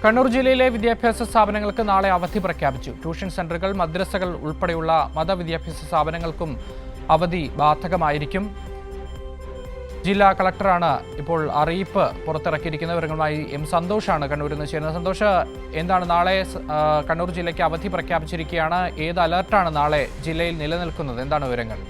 കണ്ണൂർ ജില്ലയിലെ വിദ്യാഭ്യാസ സ്ഥാപനങ്ങൾക്ക് നാളെ അവധി പ്രഖ്യാപിച്ചു. ട്യൂഷൻ സെന്ററുകൾ, മദ്രസകൾ ഉൾപ്പെടെയുള്ള മതവിദ്യാഭ്യാസ സ്ഥാപനങ്ങൾക്കും അവധി ബാധകമായിരിക്കും. ജില്ലാ കളക്ടറാണ് ഇപ്പോൾ അറിയിപ്പ് പുറത്തിറക്കിയിരിക്കുന്ന വിവരങ്ങളുമായി എം സന്തോഷാണ് കണ്ണൂരിൽ നിന്ന് ചേരുന്നത്. സന്തോഷ്, എന്താണ് നാളെ കണ്ണൂർ ജില്ലയ്ക്ക് അവധി പ്രഖ്യാപിച്ചിരിക്കുകയാണ്. ഏത് അലർട്ടാണ് നാളെ ജില്ലയിൽ നിലനിൽക്കുന്നത്? എന്താണ് വിവരങ്ങൾ?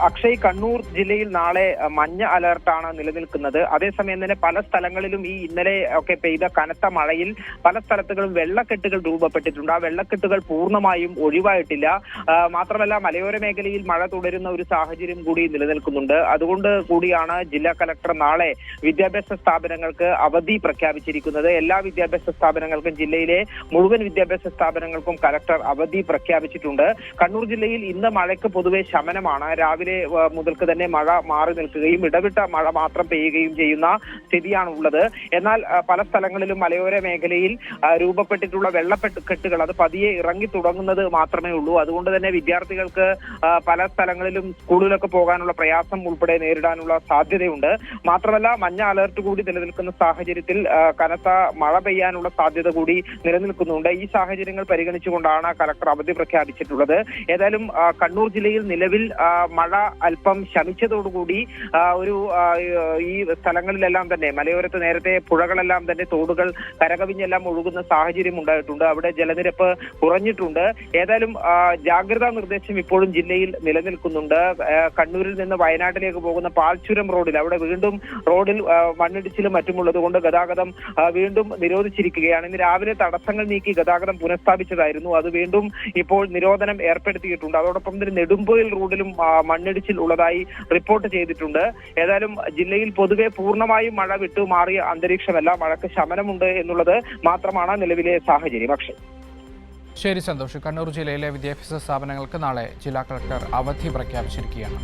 അക്ഷയ്, കണ്ണൂർ ജില്ലയിൽ നാളെ മഞ്ഞ അലർട്ടാണ് നിലനിൽക്കുന്നത്. അതേസമയം തന്നെ പല സ്ഥലങ്ങളിലും ഈ ഇന്നലെ ഒക്കെ പെയ്ത കനത്ത മഴയിൽ പല സ്ഥലത്തുകളും വെള്ളക്കെട്ടുകൾ രൂപപ്പെട്ടിട്ടുണ്ട്. ആ വെള്ളക്കെട്ടുകൾ പൂർണ്ണമായും ഒഴിവായിട്ടില്ല. മാത്രമല്ല, മലയോര മേഖലയിൽ മഴ തുടരുന്ന ഒരു സാഹചര്യം കൂടി നിലനിൽക്കുന്നുണ്ട്. അതുകൊണ്ട് കൂടിയാണ് ജില്ലാ കലക്ടർ നാളെ വിദ്യാഭ്യാസ സ്ഥാപനങ്ങൾക്ക് അവധി പ്രഖ്യാപിച്ചിരിക്കുന്നത്. എല്ലാ വിദ്യാഭ്യാസ സ്ഥാപനങ്ങൾക്കും, ജില്ലയിലെ മുഴുവൻ വിദ്യാഭ്യാസ സ്ഥാപനങ്ങൾക്കും കലക്ടർ അവധി പ്രഖ്യാപിച്ചിട്ടുണ്ട്. കണ്ണൂർ ജില്ലയിൽ ഇന്ന് മഴയ്ക്ക് പൊതുവെ ശമനമാണ്. രാവിലെ മുതൽക്ക് തന്നെ മഴ മാറി നിൽക്കുകയും ഇടവിട്ട മഴ മാത്രം പെയ്യുകയും ചെയ്യുന്ന സ്ഥിതിയാണ് ഉള്ളത്. എന്നാൽ പല സ്ഥലങ്ങളിലും മലയോര മേഖലയിൽ രൂപപ്പെട്ടിട്ടുള്ള വെള്ളക്കെട്ടുകൾ അത് പതിയെ ഇറങ്ങി തുടങ്ങുന്നത് മാത്രമേ ഉള്ളൂ. അതുകൊണ്ട് തന്നെ വിദ്യാർത്ഥികൾക്ക് പല സ്ഥലങ്ങളിലും സ്കൂളിലൊക്കെ പോകാനുള്ള പ്രയാസം ഉൾപ്പെടെ നേരിടാനുള്ള സാധ്യതയുണ്ട്. മാത്രമല്ല, മഞ്ഞ അലർട്ട് കൂടി നിലനിൽക്കുന്ന സാഹചര്യത്തിൽ കനത്ത മഴ പെയ്യാനുള്ള സാധ്യത കൂടി നിലനിൽക്കുന്നുണ്ട്. ഈ സാഹചര്യങ്ങൾ പരിഗണിച്ചുകൊണ്ടാണ് കലക്ടർ അവധി പ്രഖ്യാപിച്ചിട്ടുള്ളത്. ഏതായാലും കണ്ണൂർ ജില്ലയിൽ നിലവിൽ മഴ അല്പം ശമിച്ചതോടുകൂടി ഈ സ്ഥലങ്ങളിലെല്ലാം തന്നെ മലയോരത്ത് നേരത്തെ പുഴകളെല്ലാം തന്നെ തോടുകൾ കരകവിഞ്ഞെല്ലാം ഒഴുകുന്ന സാഹചര്യം ഉണ്ടായിട്ടുണ്ട്. അവിടെ ജലനിരപ്പ് കുറഞ്ഞിട്ടുണ്ട്. ഏതായാലും ജാഗ്രതാ നിർദ്ദേശം ഇപ്പോഴും ജില്ലയിൽ നിലനിൽക്കുന്നുണ്ട്. കണ്ണൂരിൽ നിന്ന് വയനാട്ടിലേക്ക് പോകുന്ന പാൽച്ചുരം റോഡിൽ അവിടെ വീണ്ടും റോഡിൽ മണ്ണിടിച്ചിലും മറ്റുമുള്ളത് കൊണ്ട് ഗതാഗതം വീണ്ടും നിരോധിച്ചിരിക്കുകയാണ്. ഇന്ന് രാവിലെ തടസ്സങ്ങൾ നീക്കി ഗതാഗതം പുനഃസ്ഥാപിച്ചതായിരുന്നു. അത് വീണ്ടും ഇപ്പോൾ നിരോധനം ഏർപ്പെടുത്തിയിട്ടുണ്ട്. അതോടൊപ്പം തന്നെ നെടുമ്പോയിൽ റോഡിലും മണ്ണിടിച്ചിൽ ഉള്ളതായി റിപ്പോർട്ട് ചെയ്തിട്ടുണ്ട്. ഏതായാലും ജില്ലയിൽ പൊതുവെ പൂർണ്ണമായും മഴ വിട്ടുമാറിയ അന്തരീക്ഷമല്ല, മഴയ്ക്ക് ശമനമുണ്ട് എന്നുള്ളത് മാത്രമാണ് നിലവിലെ സാഹചര്യം. അക്ഷയ്, ശരി സന്തോഷ്. കണ്ണൂർ ജില്ലയിലെ വിദ്യാഭ്യാസ സ്ഥാപനങ്ങൾക്ക് നാളെ ജില്ലാ കളക്ടർ അവധി പ്രഖ്യാപിച്ചിരിക്കുകയാണ്.